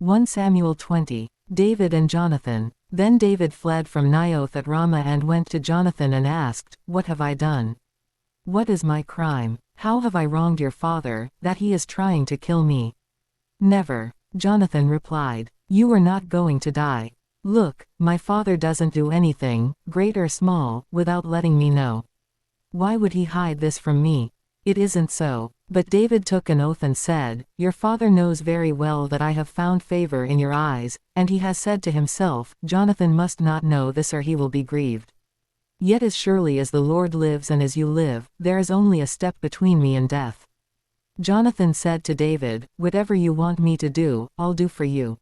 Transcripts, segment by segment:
1 Samuel 20. David and Jonathan. Then David fled from Naioth at Ramah and went to Jonathan and asked, "What have I done? What is my crime? How have I wronged your father, that he is trying to kill me?" "Never," Jonathan replied. "You are not going to die. Look, my father doesn't do anything, great or small, without letting me know. Why would he hide this from me? It isn't so." But David took an oath and said, "Your father knows very well that I have found favor in your eyes, and he has said to himself, 'Jonathan must not know this or he will be grieved.' Yet as surely as the Lord lives and as you live, there is only a step between me and death." Jonathan said to David, "Whatever you want me to do, I'll do for you."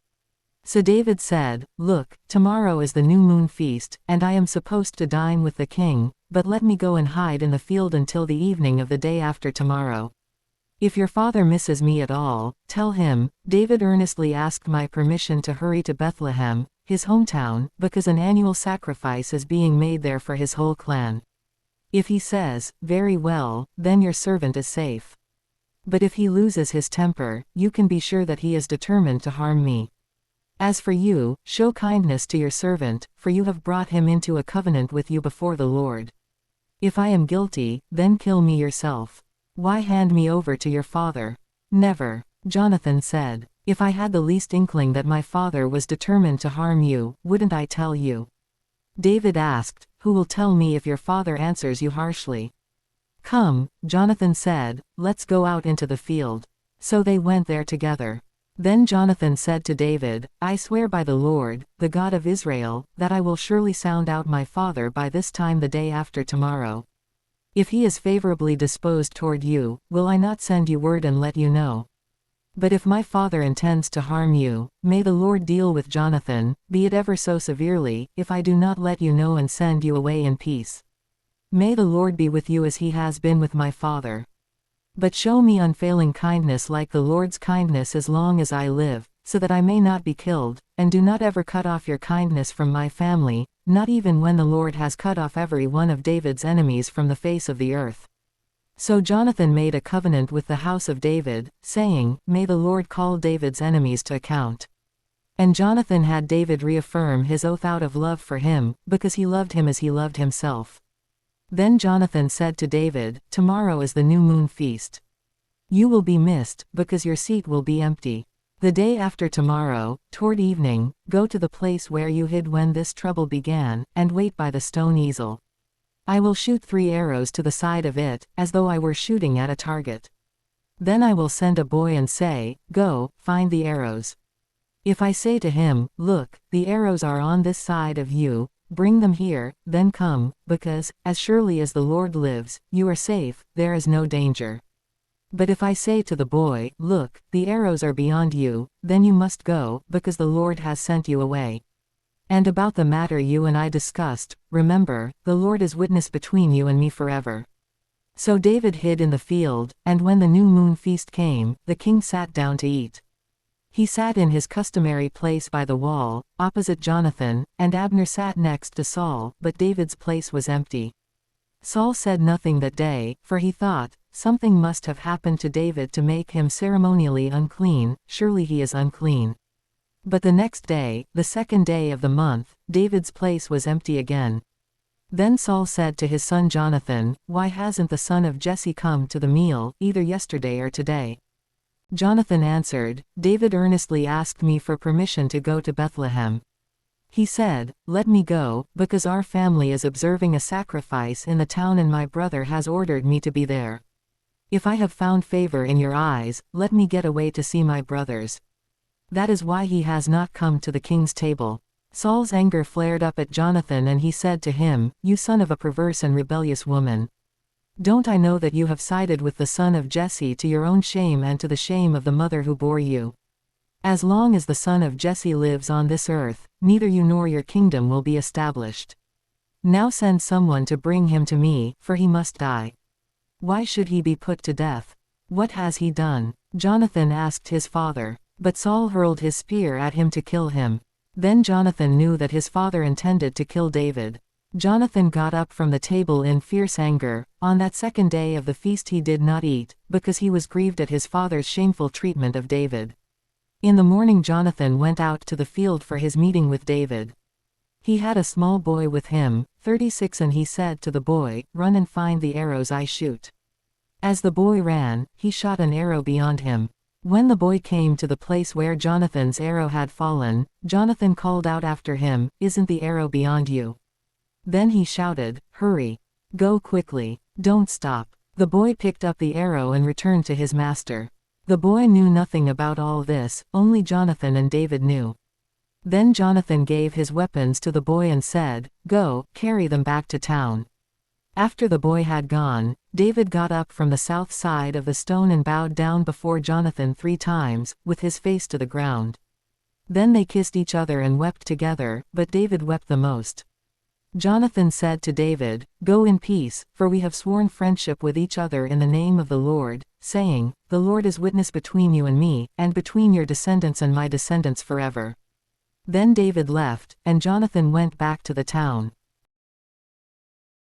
So David said, "Look, tomorrow is the new moon feast, and I am supposed to dine with the king, but let me go and hide in the field until the evening of the day after tomorrow. If your father misses me at all, tell him, 'David earnestly asked my permission to hurry to Bethlehem, his hometown, because an annual sacrifice is being made there for his whole clan.' If he says, 'Very well,' then your servant is safe. But if he loses his temper, you can be sure that he is determined to harm me. As for you, show kindness to your servant, for you have brought him into a covenant with you before the Lord. If I am guilty, then kill me yourself. Why hand me over to your father?" "Never," Jonathan said. "If I had the least inkling that my father was determined to harm you, wouldn't I tell you?" David asked, "Who will tell me if your father answers you harshly?" "Come," Jonathan said, "let's go out into the field." So they went there together. Then Jonathan said to David, "I swear by the Lord, the God of Israel, that I will surely sound out my father by this time the day after tomorrow. If he is favorably disposed toward you, will I not send you word and let you know? But if my father intends to harm you, may the Lord deal with Jonathan, be it ever so severely, if I do not let you know and send you away in peace. May the Lord be with you as he has been with my father. But show me unfailing kindness like the Lord's kindness as long as I live, so that I may not be killed, and do not ever cut off your kindness from my family, not even when the Lord has cut off every one of David's enemies from the face of the earth." So Jonathan made a covenant with the house of David, saying, "May the Lord call David's enemies to account." And Jonathan had David reaffirm his oath out of love for him, because he loved him as he loved himself. Then Jonathan said to David, "Tomorrow is the new moon feast. You will be missed, because your seat will be empty. The day after tomorrow, toward evening, go to the place where you hid when this trouble began, and wait by the stone easel. I will shoot 3 arrows to the side of it, as though I were shooting at a target. Then I will send a boy and say, 'Go, find the arrows.' If I say to him, 'Look, the arrows are on this side of you, bring them here,' then come, because, as surely as the Lord lives, you are safe, there is no danger. But if I say to the boy, 'Look, the arrows are beyond you,' then you must go, because the Lord has sent you away. And about the matter you and I discussed, remember, the Lord is witness between you and me forever." So David hid in the field, and when the new moon feast came, the king sat down to eat. He sat in his customary place by the wall, opposite Jonathan, and Abner sat next to Saul, but David's place was empty. Saul said nothing that day, for he thought, "Something must have happened to David to make him ceremonially unclean, surely he is unclean." But the next day, the 2nd day of the month, David's place was empty again. Then Saul said to his son Jonathan, "Why hasn't the son of Jesse come to the meal, either yesterday or today?" Jonathan answered, "David earnestly asked me for permission to go to Bethlehem. He said, 'Let me go, because our family is observing a sacrifice in the town and my brother has ordered me to be there. If I have found favor in your eyes, let me get away to see my brothers.' That is why he has not come to the king's table." Saul's anger flared up at Jonathan and he said to him, "You son of a perverse and rebellious woman. Don't I know that you have sided with the son of Jesse to your own shame and to the shame of the mother who bore you? As long as the son of Jesse lives on this earth, neither you nor your kingdom will be established. Now send someone to bring him to me, for he must die. Why should he be put to death? What has he done?" Jonathan asked his father. But Saul hurled his spear at him to kill him. Then Jonathan knew that his father intended to kill David. Jonathan got up from the table in fierce anger. On that 2nd day of the feast he did not eat, because he was grieved at his father's shameful treatment of David. In the morning Jonathan went out to the field for his meeting with David. He had a small boy with him, 36, and he said to the boy, "Run and find the arrows I shoot." As the boy ran, he shot an arrow beyond him. When the boy came to the place where Jonathan's arrow had fallen, Jonathan called out after him, "Isn't the arrow beyond you?" Then he shouted, "Hurry! Go quickly! Don't stop!" The boy picked up the arrow and returned to his master. The boy knew nothing about all this, only Jonathan and David knew. Then Jonathan gave his weapons to the boy and said, "Go, carry them back to town." After the boy had gone, David got up from the south side of the stone and bowed down before Jonathan 3 times, with his face to the ground. Then they kissed each other and wept together, but David wept the most. Jonathan said to David, "Go in peace, for we have sworn friendship with each other in the name of the Lord, saying, 'The Lord is witness between you and me, and between your descendants and my descendants forever.'" Then David left, and Jonathan went back to the town.